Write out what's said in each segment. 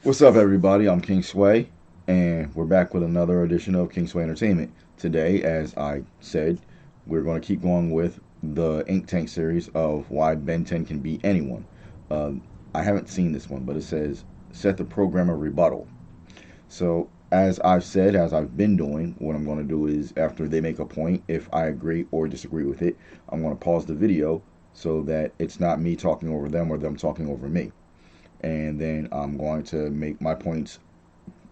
What's up, everybody? I'm King Sway, and we're back with another edition of King Sway Entertainment. Today, as I said, we're going to keep going with the Ink Tank series of why Ben 10 can beat anyone. I haven't seen this one, but it says SeththeProgrammer Rebuttal. So, as I've said, as I've been doing, what I'm going to do is after they make a point, if I agree or disagree with it, I'm going to pause the video so that it's not me talking over them or them talking over me. And then I'm going to make my points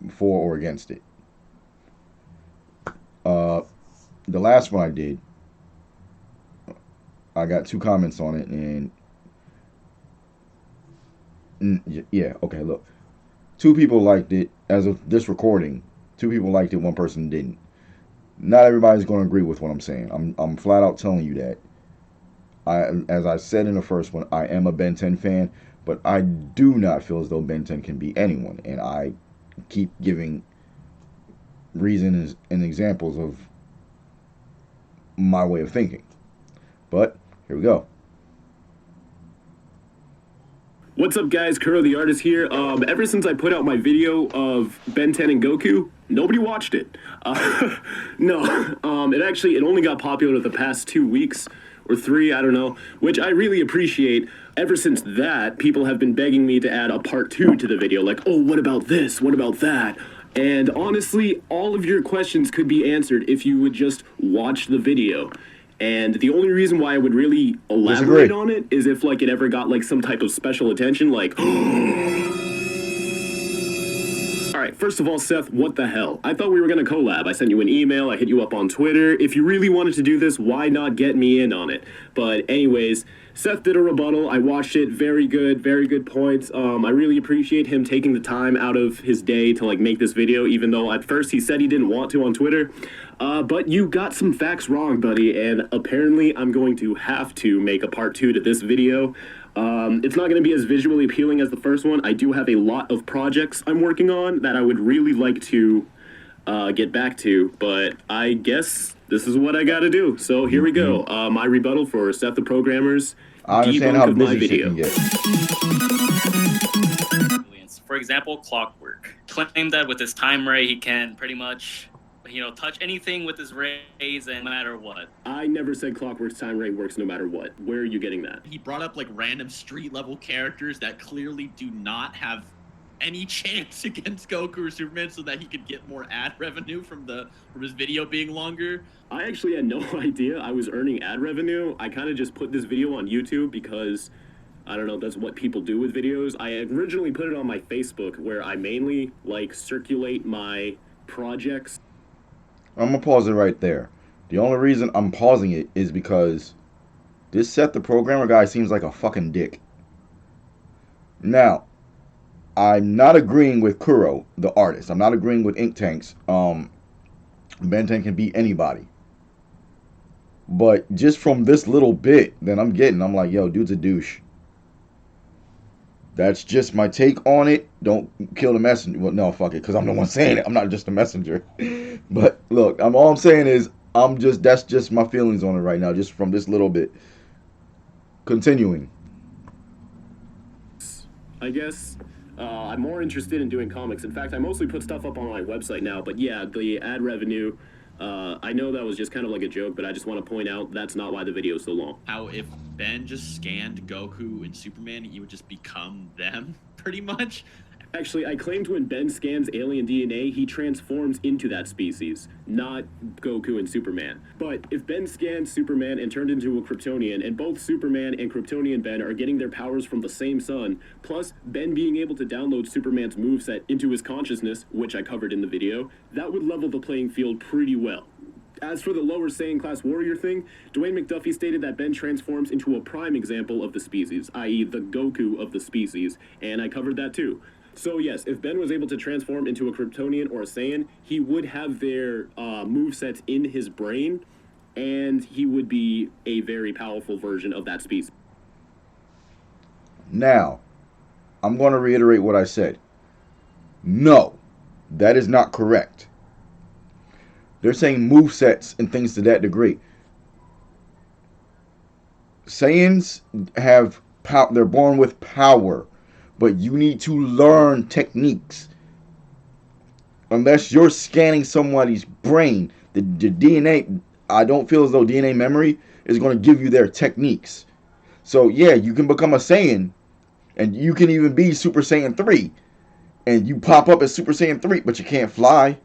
for or against it. The last one I did, I got 2 comments on it, and yeah, okay, look. 2 people liked it. As of this recording, 2 people liked it, 1 person didn't. Not everybody's going to agree with what I'm saying. I'm flat out telling you that. As I said in the first one, I am a Ben 10 fan, but I do not feel as though Ben 10 can beat anyone, and I keep giving reasons and examples of my way of thinking. But here we go. What's up, guys? Kuro the Artist here. Ever since I put out my video of Ben 10 and Goku, nobody watched it. It only got popular the past 2 weeks or 3, I don't know, which I really appreciate. Ever since that, people have been begging me to add a part 2 to the video, like, oh, what about this? What about that? And honestly, all of your questions could be answered if you would just watch the video. And the only reason why I would really elaborate on it is if, like, it ever got, like, some type of special attention, like, Alright, first of all, Seth, what the hell? I thought we were gonna collab. I sent you an email, I hit you up on Twitter. If you really wanted to do this, why not get me in on it? But anyways, Seth did a rebuttal. I watched it. Very good points. I really appreciate him taking the time out of his day to, like, make this video, even though at first he said he didn't want to on Twitter. But you got some facts wrong, buddy, and apparently I'm going to have to make a part 2 to this video. It's not going to be as visually appealing as the first one. I do have a lot of projects I'm working on that I would really like to get back to, but I guess this is what I got to do. So here we go. My rebuttal for Seth the Programmer's debunk of my video. For example, Clockwork claimed that with his time ray, he can pretty much, touch anything with his rays and no matter what. I never said Clockwork's time ray works no matter what. Where are you getting that? He brought up, like, random street level characters that clearly do not have any chance against Goku or Superman so that he could get more ad revenue from his video being longer. I actually had no idea I was earning ad revenue. I kind of just put this video on YouTube because, I don't know, that's what people do with videos. I originally put it on my Facebook where I mainly, like, circulate my projects. I'm going to pause it right there. The only reason I'm pausing it is because this Seth the Programmer guy seems like a fucking dick. Now, I'm not agreeing with Kuro, the artist. I'm not agreeing with Ink Tank's. Ben 10 can beat anybody. But just from this little bit that I'm like, yo, dude's a douche. That's just my take on it. Don't kill the messenger. Well, no, fuck it, because I'm the one saying it. I'm not just a messenger. But look, all I'm saying is, that's just my feelings on it right now, just from this little bit. Continuing. I guess I'm more interested in doing comics. In fact, I mostly put stuff up on my website now. But yeah, the ad revenue, I know that was just kind of like a joke, but I just want to point out that's not why the video is so long. How if Ben just scanned Goku and Superman, he would just become them, pretty much. Actually, I claimed when Ben scans alien DNA, he transforms into that species, not Goku and Superman. But if Ben scans Superman and turned into a Kryptonian, and both Superman and Kryptonian Ben are getting their powers from the same sun, plus Ben being able to download Superman's moveset into his consciousness, which I covered in the video, that would level the playing field pretty well. As for the lower Saiyan class warrior thing, Dwayne McDuffie stated that Ben transforms into a prime example of the species, i.e. the Goku of the species, and I covered that too. So yes, if Ben was able to transform into a Kryptonian or a Saiyan, he would have their movesets in his brain, and he would be a very powerful version of that species. Now, I'm going to reiterate what I said. No, that is not correct. They're saying movesets and things to that degree. Saiyans have power. They're born with power. but you need to learn techniques. Unless you're scanning somebody's brain, the DNA, I don't feel as though DNA memory is going to give you their techniques. So yeah, you can become a Saiyan, and you can even be Super Saiyan 3, and you pop up as Super Saiyan 3, but you can't fly.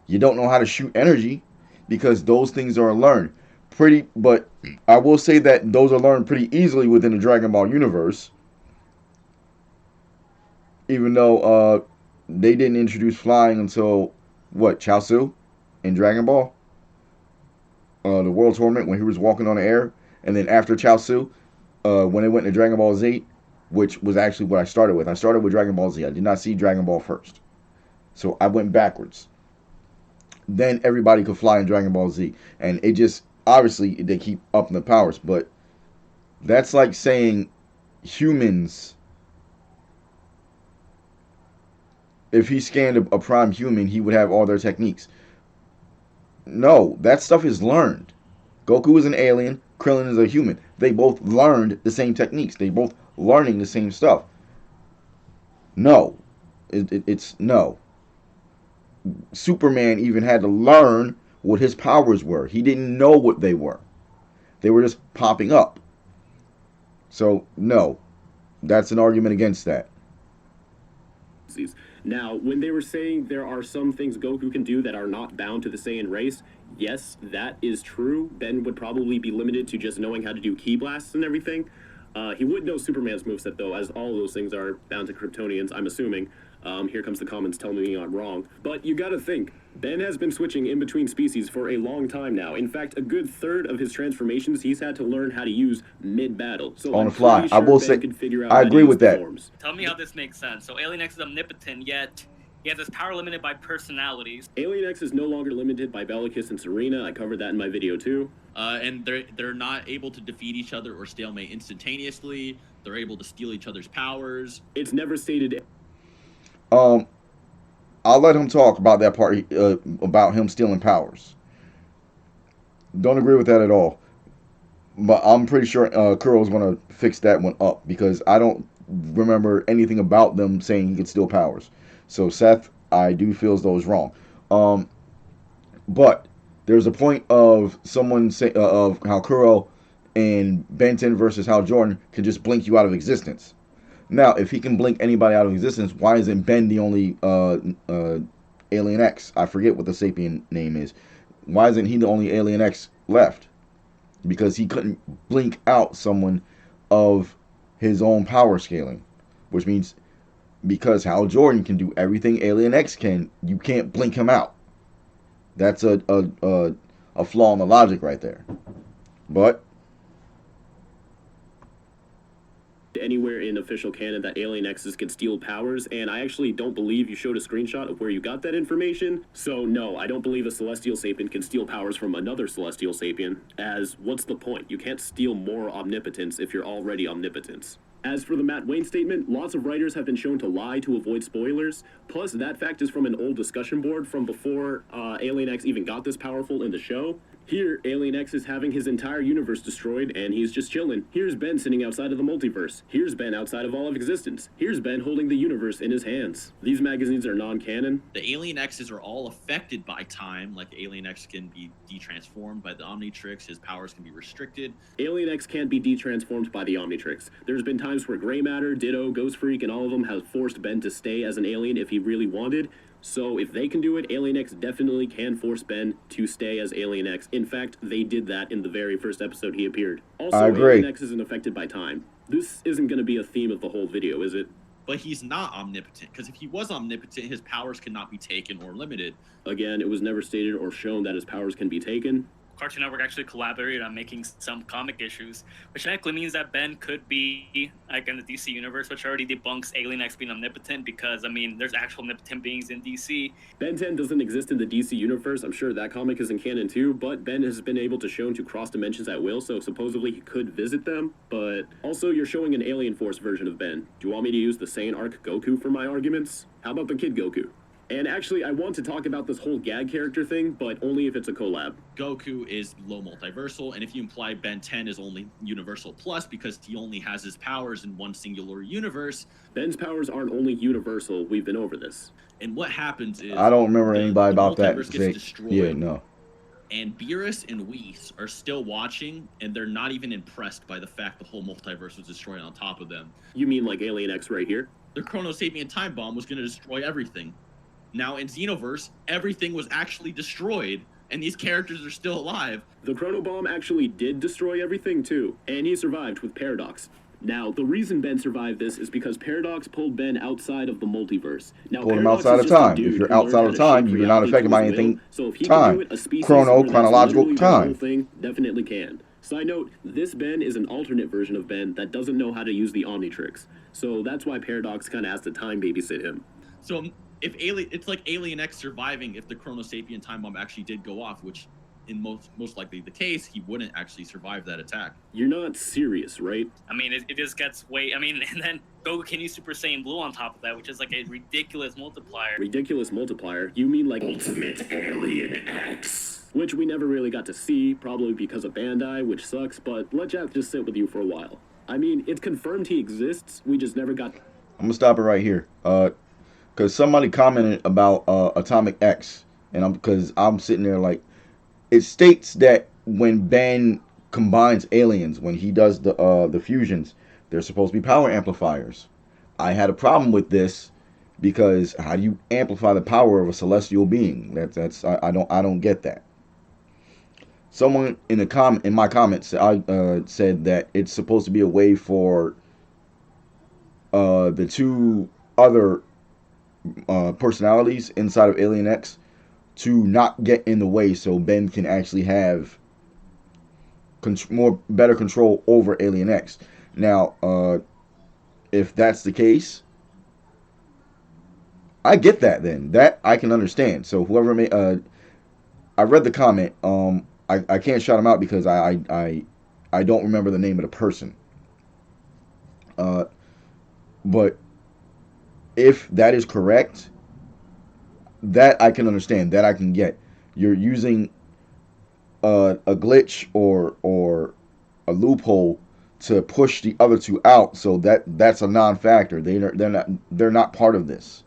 You don't know how to shoot energy, because those things are learned. But I will say that those are learned pretty easily within the Dragon Ball universe. Even though they didn't introduce flying until, what, Chaozu in Dragon Ball? The World Tournament, when he was walking on the air. And then after Chaozu, when it went to Dragon Ball Z, which was actually what I started with. I started with Dragon Ball Z. I did not see Dragon Ball first. So I went backwards. Then everybody could fly in Dragon Ball Z. And it just, obviously, they keep upping the powers. But that's like saying humans, if he scanned a prime human, he would have all their techniques. No, that stuff is learned. Goku is an alien. Krillin is a human. They both learned the same techniques. They both learning the same stuff. No. It's no. Superman even had to learn what his powers were. He didn't know what they were. They were just popping up. So, no. That's an argument against that. Now, when they were saying there are some things Goku can do that are not bound to the Saiyan race, yes, that is true. Ben would probably be limited to just knowing how to do ki blasts and everything. He would know Superman's moveset, though, as all of those things are bound to Kryptonians, I'm assuming. Here comes the comments telling me I'm wrong. But you gotta think, Ben has been switching in between species for a long time now. In fact, a good third of his transformations he's had to learn how to use mid-battle. So on the fly. Sure I will Ben say, could figure out I how to agree use with the that. forms. Tell me how this makes sense. So Alien X is omnipotent, yet he has his power limited by personalities. Alien X is no longer limited by Bellicus and Serena. I covered that in my video too. And they're not able to defeat each other or stalemate instantaneously. They're able to steal each other's powers. It's never stated. I'll let him talk about that part, about him stealing powers. Don't agree with that at all. But I'm pretty sure Kuro's going to fix that one up, because I don't remember anything about them saying he could steal powers. So Seth, I do feel as though it's wrong. But there's a point of someone say of how Kuro and Ben 10 versus Hal Jordan can just blink you out of existence. Now, if he can blink anybody out of existence, why isn't Ben the only Alien X? I forget what the sapien name is. Why isn't he the only Alien X left? Because he couldn't blink out someone of his own power scaling. Which means, because Hal Jordan can do everything Alien X can, you can't blink him out. That's a flaw in the logic right there. But Anywhere in official canon that Alien X's can steal powers, and I actually don't believe you showed a screenshot of where you got that information. So no, I don't believe a Celestial Sapien can steal powers from another Celestial Sapien, as what's the point? You can't steal more omnipotence if you're already omnipotence. As for the Matt Wayne statement, lots of writers have been shown to lie to avoid spoilers. Plus, that fact is from an old discussion board from before Alien X even got this powerful in the show. Here, Alien X is having his entire universe destroyed, and he's just chilling. Here's Ben sitting outside of the multiverse. Here's Ben outside of all of existence. Here's Ben holding the universe in his hands. These magazines are non-canon. The Alien X's are all affected by time, like Alien X can be detransformed by the Omnitrix, his powers can be restricted. Alien X can't be detransformed by the Omnitrix. There's been times where Grey Matter, Ditto, Ghost Freak, and all of them have forced Ben to stay as an alien if he really wanted. So if they can do it, Alien X definitely can force Ben to stay as Alien X. In fact, they did that in the very first episode he appeared. Also, I agree. Alien X isn't affected by time. This isn't going to be a theme of the whole video, is it? But he's not omnipotent, because if he was omnipotent, his powers cannot be taken or limited. Again, it was never stated or shown that his powers can be taken. Cartoon Network actually collaborated on making some comic issues, which technically means that Ben could be like in the DC universe, which already debunks Alien X being omnipotent, because I mean there's actual omnipotent beings in DC. Ben 10 doesn't exist in the DC universe. I'm sure that comic is in canon too, but Ben has been able to show to cross dimensions at will, so supposedly he could visit them. But also, you're showing an Alien Force version of Ben. Do you want me to use the Saiyan arc Goku for my arguments? How about the Kid Goku? And actually, I want to talk about this whole gag character thing, but only if it's a collab. Goku is low multiversal, and if you imply Ben 10 is only universal plus because he only has his powers in one singular universe, Ben's powers aren't only universal. We've been over this. and what happens is I don't remember anybody about that. multiverse gets destroyed. Yeah, no. And Beerus and Whis are still watching, and they're not even impressed by the fact the whole multiverse was destroyed on top of them. You mean like Alien X right here? The Chrono Sapien time bomb was going to destroy everything. Now in Xenoverse, everything was actually destroyed, and these characters are still alive. The Chrono Bomb actually did destroy everything too, and he survived with Paradox. Now, the reason Ben survived this is because Paradox pulled Ben outside of the multiverse. Now, Pulled him Paradox outside is of just a time. dude If you're who learned outside how of to time, shape you're not reality affected to by his will. anything. So if he Time. can do it, a species Chronological where that's time. literally the whole thing definitely can. Side note, this Ben is an alternate version of Ben that doesn't know how to use the Omnitrix. So that's why Paradox kind of has to time babysit him. So if it's like Alien X surviving if the Chrono Sapien time bomb actually did go off, which in most likely the case, he wouldn't actually survive that attack. You're not serious, right? I mean, it just gets way. I mean, and then Goku can use Super Saiyan Blue on top of that, which is like a ridiculous multiplier. Ridiculous multiplier? You mean like Ultimate Alien X? Which we never really got to see, probably because of Bandai, which sucks, but let Jack just sit with you for a while. I mean, it's confirmed he exists, we just never got... I'm gonna stop it right here. Because somebody commented about Atomic X, and because I'm sitting there like, it states that when Ben combines aliens, when he does the fusions, they're supposed to be power amplifiers. I had a problem with this because how do you amplify the power of a celestial being? I don't get that. Someone in my comments said that it's supposed to be a way for the two other personalities inside of Alien X to not get in the way, so Ben can actually have better control over Alien X. Now, if that's the case, I get that. Then that I can understand. So whoever made, I read the comment. I can't shout him out because I don't remember the name of the person. But if that is correct, that I can understand, that I can get. You're using a glitch or a loophole to push the other two out, so that's a non-factor. They're not part of this.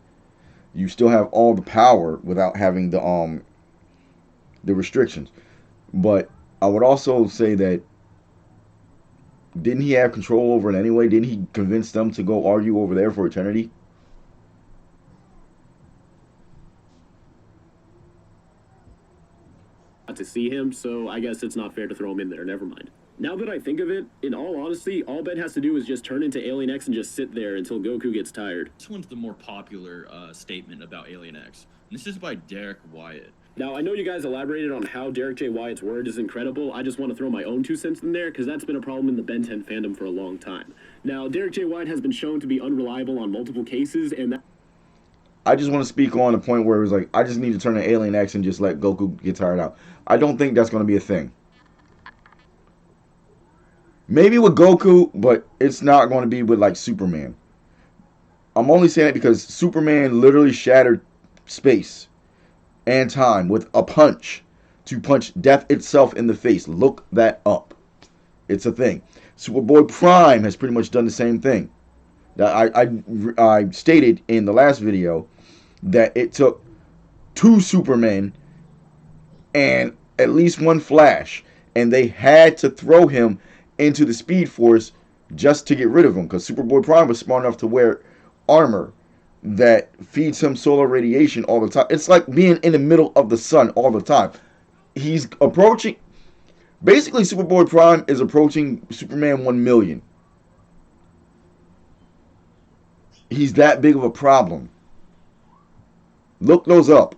You still have all the power without having the restrictions. But I would also say that, didn't he have control over it anyway? Didn't he convince them to go argue over there for eternity? To see him, so I guess it's not fair to throw him in there. Never mind. Now that I think of it, in all honesty, all Ben has to do is just turn into Alien X and just sit there until Goku gets tired. This one's the more popular statement about Alien X. And this is by Derek Wyatt. Now, I know you guys elaborated on how Derek J. Wyatt's word is incredible. I just want to throw my own 2 cents in there, because that's been a problem in the Ben 10 fandom for a long time. Now, Derek J. Wyatt has been shown to be unreliable on multiple cases, and that... I just want to speak on the point where it was like, I just need to turn to Alien X and just let Goku get tired out. I don't think that's going to be a thing. Maybe with Goku, but it's not going to be with, like, Superman. I'm only saying it because Superman literally shattered space and time with a punch to punch death itself in the face. Look that up. It's a thing. Superboy Prime has pretty much done the same thing. I stated in the last video that it took 2 Supermen and at least 1 Flash, and they had to throw him into the Speed Force just to get rid of him, because Superboy Prime was smart enough to wear armor that feeds him solar radiation all the time. It's like being in the middle of the sun all the time. He's approaching... Basically, Superboy Prime is approaching Superman 1 million. He's that big of a problem. Look those up.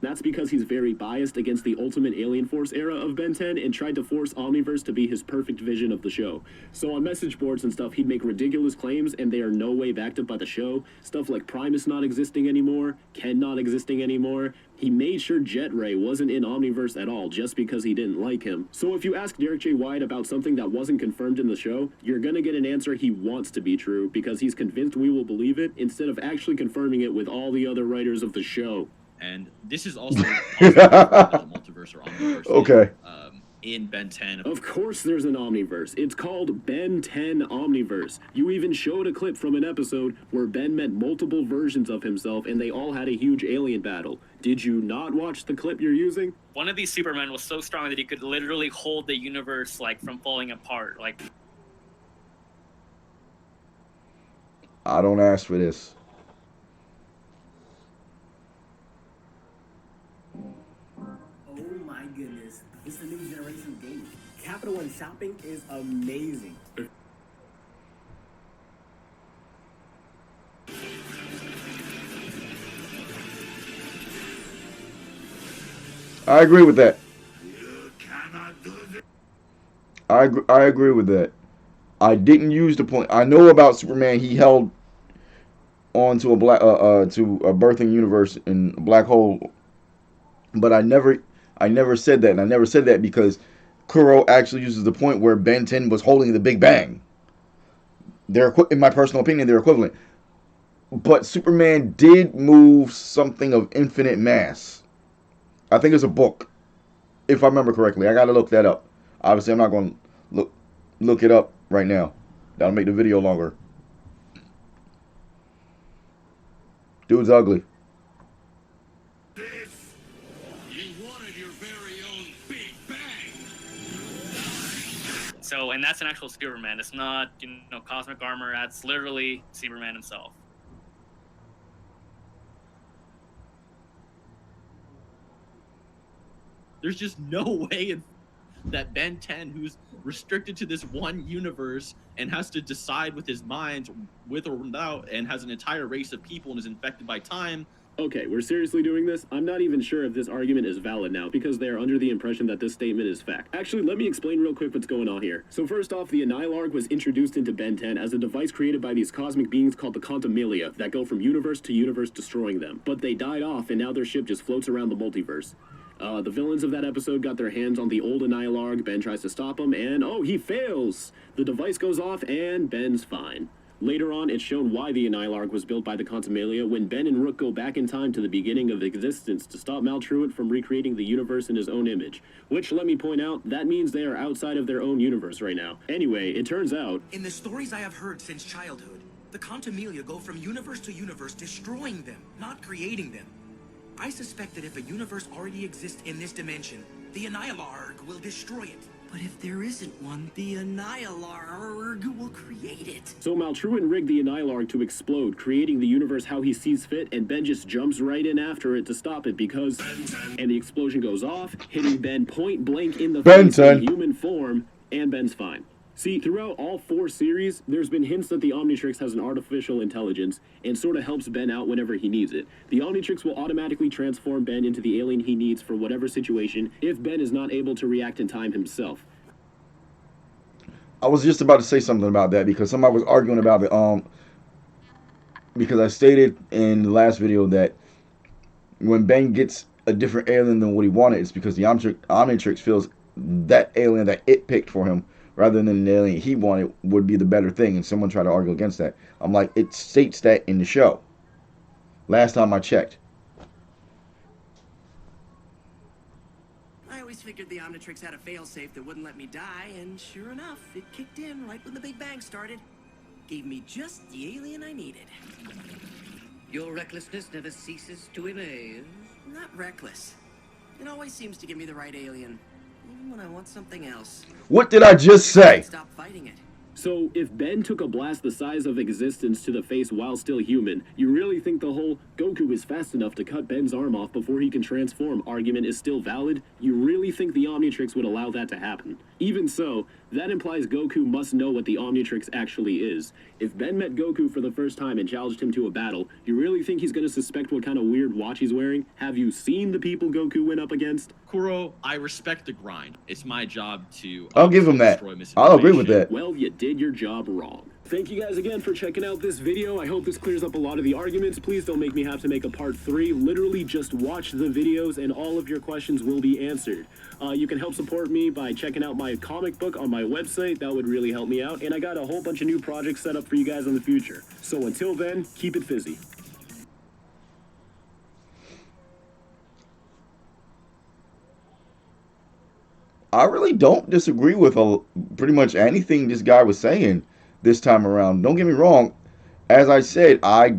That's because he's very biased against the Ultimate Alien Force era of Ben 10 and tried to force Omniverse to be his perfect vision of the show. So on message boards and stuff, he'd make ridiculous claims and they are no way backed up by the show. Stuff like Primus not existing anymore, Ken not existing anymore. He made sure Jet Ray wasn't in Omniverse at all just because he didn't like him. So if you ask Derek J. White about something that wasn't confirmed in the show, you're gonna get an answer he wants to be true because he's convinced we will believe it instead of actually confirming it with all the other writers of the show. And this is also the multiverse or omniverse. Okay. In Ben 10. Of course there's an Omniverse. It's called Ben 10 Omniverse. You even showed a clip from an episode where Ben met multiple versions of himself and they all had a huge alien battle. Did you not watch the clip you're using? One of these Supermen was so strong that he could literally hold the universe like from falling apart. Like, I don't ask for this. Oh my goodness, it's the new generation of gaming. Capital One Shopping is amazing. I agree with that. I agree with that. I didn't use the point. I know about Superman. He held on to a birthing universe in a black hole, but I never said that, and I never said that because Kuro actually uses the point where Ben 10 was holding the Big Bang. They're, in my personal opinion, they're equivalent. But Superman did move something of infinite mass. I think it's a book, if I remember correctly. I gotta look that up. Obviously, I'm not going to look it up right now. That'll make the video longer. Dude's ugly. so, and that's an actual Superman. It's not, cosmic armor. That's literally Superman himself. There's just no way that Ben 10, who's restricted to this one universe and has to decide with his mind, with or without, and has an entire race of people and is infected by time. Okay, we're seriously doing this? I'm not even sure if this argument is valid now because they are under the impression that this statement is fact. Actually, let me explain real quick what's going on here. So first off, the Annihilarg was introduced into Ben 10 as a device created by these cosmic beings called the Quantumilia that go from universe to universe destroying them. But they died off and now their ship just floats around the multiverse. The villains of that episode got their hands on the old Annihilarg. Ben tries to stop him, and oh, he fails! The device goes off, and Ben's fine. Later on, it's shown why the Annihilarg was built by the Quantumilia when Ben and Rook go back in time to the beginning of existence to stop Maltruant from recreating the universe in his own image. Which, let me point out, that means they are outside of their own universe right now. Anyway, it turns out... In the stories I have heard since childhood, the Quantumilia go from universe to universe, destroying them, not creating them. I suspect that if a universe already exists in this dimension, the Annihilarg will destroy it. But if there isn't one, the Annihilarg will create it. So Maltruant rigged the Annihilarg to explode, creating the universe how he sees fit, and Ben just jumps right in after it to stop it because... And the explosion goes off, hitting Ben point blank in the face in human form, and Ben's fine. See, throughout all 4 series, there's been hints that the Omnitrix has an artificial intelligence and sort of helps Ben out whenever he needs it. The Omnitrix will automatically transform Ben into the alien he needs for whatever situation if Ben is not able to react in time himself. I was just about to say something about that because somebody was arguing about it. Because I stated in the last video that when Ben gets a different alien than what he wanted, it's because the Omnitrix feels that alien that it picked for him rather than the alien he wanted would be the better thing, and someone tried to argue against that. I'm like, it states that in the show. Last time I checked. I always figured the Omnitrix had a failsafe that wouldn't let me die, and sure enough, it kicked in right when the Big Bang started. Gave me just the alien I needed. Your recklessness never ceases to amaze. Not reckless. It always seems to give me the right alien, even when I want something else. What did I just say? Stop fighting it. So, if Ben took a blast the size of existence to the face while still human, you really think the whole Goku is fast enough to cut Ben's arm off before he can transform argument is still valid? You really think the Omnitrix would allow that to happen? Even so, That implies Goku must know what the Omnitrix actually is. If Ben met Goku for the first time and challenged him to a battle, you really think he's going to suspect what kind of weird watch he's wearing? Have you seen the people Goku went up against? Kuro, I respect the grind. It's my job to I'll give him that. destroy I'll agree with misinformation. that. Well, you did your job wrong. Thank you guys again for checking out this video. I hope this clears up a lot of the arguments. Please don't make me have to make a part 3. Literally just watch the videos and all of your questions will be answered. You can help support me by checking out my comic book on my website. That would really help me out. And I got a whole bunch of new projects set up for you guys in the future. So until then, keep it fizzy. I really don't disagree with pretty much anything this guy was saying this time around. Don't get me wrong. As I said, I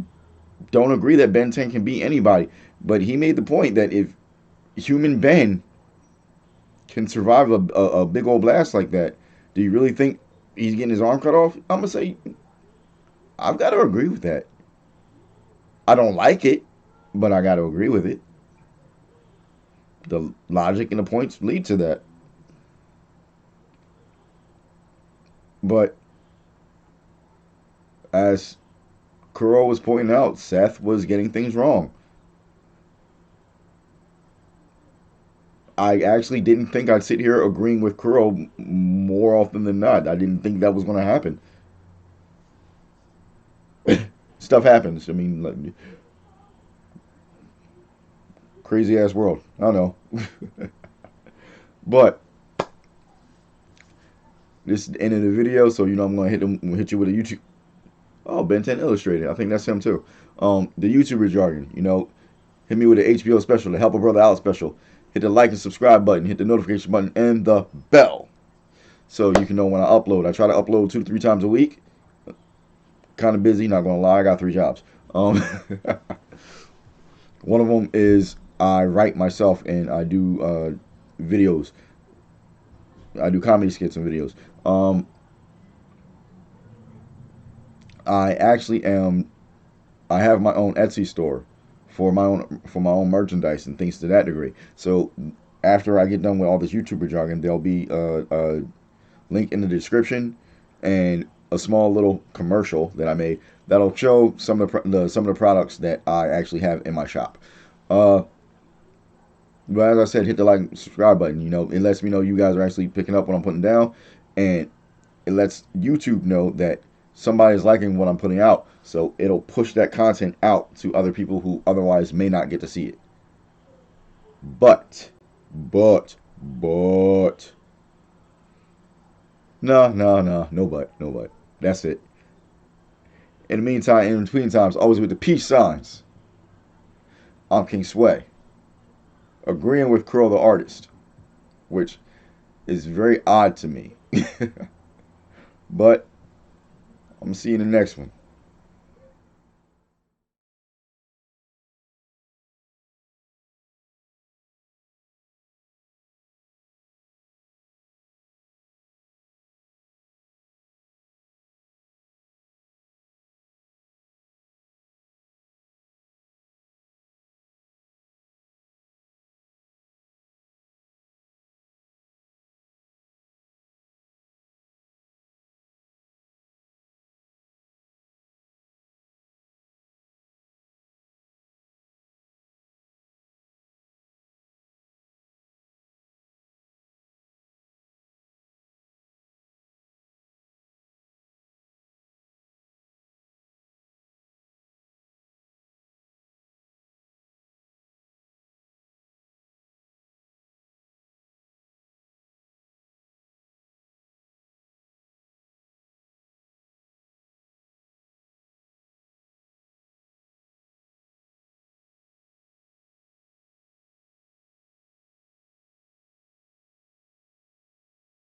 don't agree that Ben 10 can beat anybody. But he made the point that if human Ben can survive a big old blast like that, do you really think he's getting his arm cut off? I'm going to say, I've got to agree with that. I don't like it, but I got to agree with it. The logic and the points lead to that. But as Kuro was pointing out, Seth was getting things wrong. I actually didn't think I'd sit here agreeing with Kuro more often than not. I didn't think that was going to happen. Stuff happens. I mean, like, crazy ass world. I know. But this is the end of the video, so you know I'm gonna hit you with a YouTube. Oh, Ben 10 Illustrated. I think that's him too. The YouTuber jargon. You know, hit me with an HBO special, the Help a Brother Out special. Hit the like and subscribe button. Hit the notification button and the bell, so you can know when I upload. I try to upload 2 to 3 times a week. Kind of busy, not gonna lie. I got 3 jobs. One of them is I write myself and I do videos. I do comedy skits and videos. I have my own Etsy store for my own merchandise and things to that degree. So after I get done with all this YouTuber jargon, there'll be a link in the description and a small little commercial that I made that'll show some of the products that I actually have in my shop. But as I said, hit the like and subscribe button. You know, it lets me know you guys are actually picking up what I'm putting down, and it lets YouTube know that somebody's liking what I'm putting out. So it'll push that content out to other people who otherwise may not get to see it. But, no but. That's it. In the meantime, in between times, always with the peace signs, I'm King Sway, agreeing with Kuro the artist, which is very odd to me. But I'm going to see you in the next one.